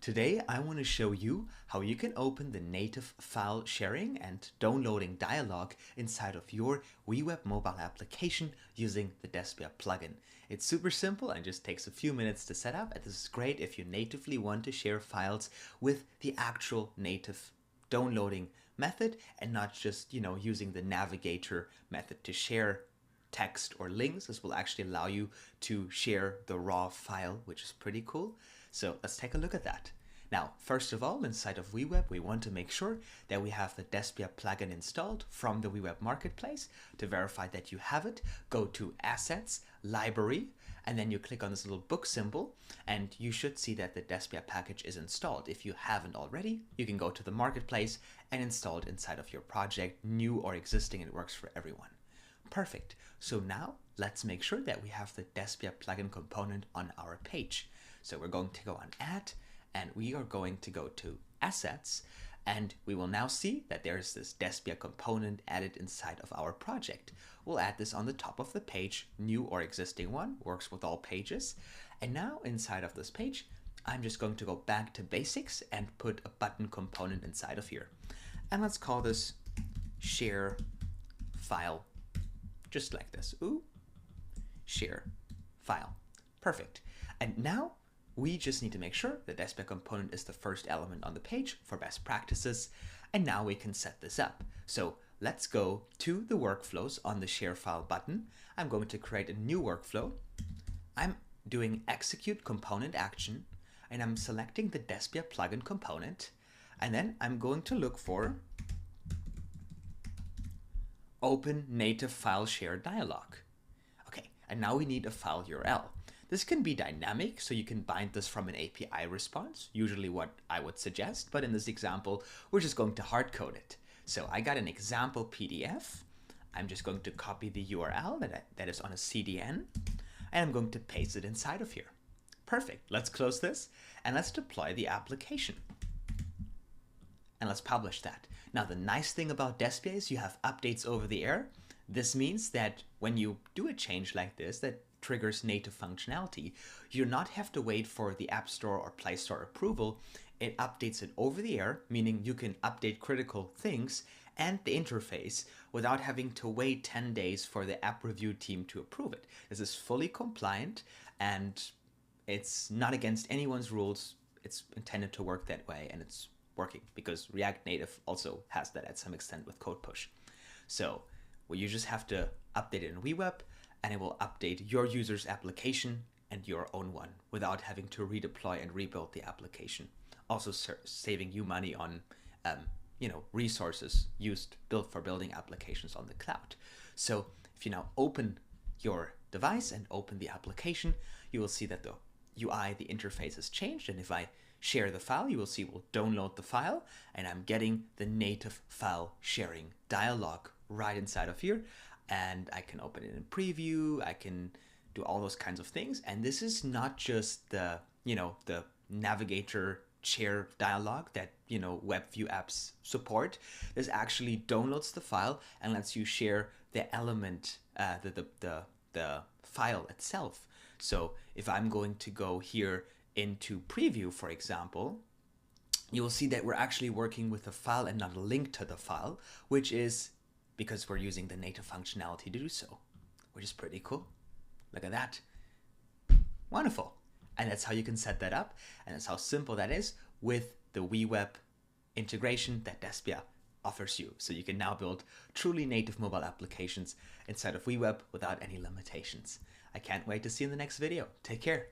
Today, I want to show you how you can open the native file sharing and downloading dialog inside of your WeWeb mobile application using the Despia plugin. It's super simple and just takes a few minutes to set up, and this is great if you natively want to share files with the actual native downloading method and not just, using the navigator method to share text or links. This will actually allow you to share the raw file, which is pretty cool. So let's take a look at that. Now, first of all, inside of WeWeb, we want to make sure that we have the Despia plugin installed from the WeWeb marketplace. To verify that you have it, go to Assets, Library, and then you click on this little book symbol, and you should see that the Despia package is installed. If you haven't already, you can go to the marketplace and install it inside of your project, new or existing. It works for everyone. Perfect. So now let's make sure that we have the Despia plugin component on our page. So we're going to go on Add, and we are going to go to Assets, and we will now see that there's this Despia component added inside of our project. We'll add this on the top of the page, new or existing one, works with all pages. And now inside of this page, I'm just going to go back to basics and put a button component inside of here. And let's call this Share File. Just like this. Ooh, share file. Perfect. And now we just need to make sure the Despia component is the first element on the page for best practices. And now we can set this up. So let's go to the workflows on the share file button. I'm going to create a new workflow. I'm doing execute component action, and I'm selecting the Despia plugin component. And then I'm going to look for Open Native File Share Dialog. Okay, and now we need a file URL. This can be dynamic, so you can bind this from an API response, usually what I would suggest, but in this example, we're just going to hard code it. So I got an example PDF. I'm just going to copy the URL that is on a CDN, and I'm going to paste it inside of here. Perfect, let's close this, and let's deploy the application. And let's publish that. Now, the nice thing about Despia is you have updates over the air. This means that when you do a change like this that triggers native functionality, you do not have to wait for the App Store or Play Store approval. It updates it over the air, meaning you can update critical things and the interface without having to wait 10 days for the app review team to approve it. This is fully compliant, and it's not against anyone's rules. It's intended to work that way, and it's working because React Native also has that at some extent with code push. So you just have to update it in WeWeb, and it will update your user's application and your own one without having to redeploy and rebuild the application. Also saving you money on resources built for building applications on the cloud. So if you now open your device and open the application, you will see that the UI, the interface has changed, and if I share the file, you will see we'll download the file, and I'm getting the native file sharing dialog right inside of here, and I can open it in preview. I can do all those kinds of things, and this is not just the the navigator share dialog that web view apps support. This actually downloads the file and lets you share the element, the file itself. So if I'm going to go here into preview, for example, you will see that we're actually working with a file and not a link to the file, which is because we're using the native functionality to do so, which is pretty cool. Look at that. Wonderful. And that's how you can set that up, and that's how simple that is with the WeWeb integration that Despia offers you. So you can now build truly native mobile applications inside of WeWeb without any limitations. I can't wait to see you in the next video. Take care.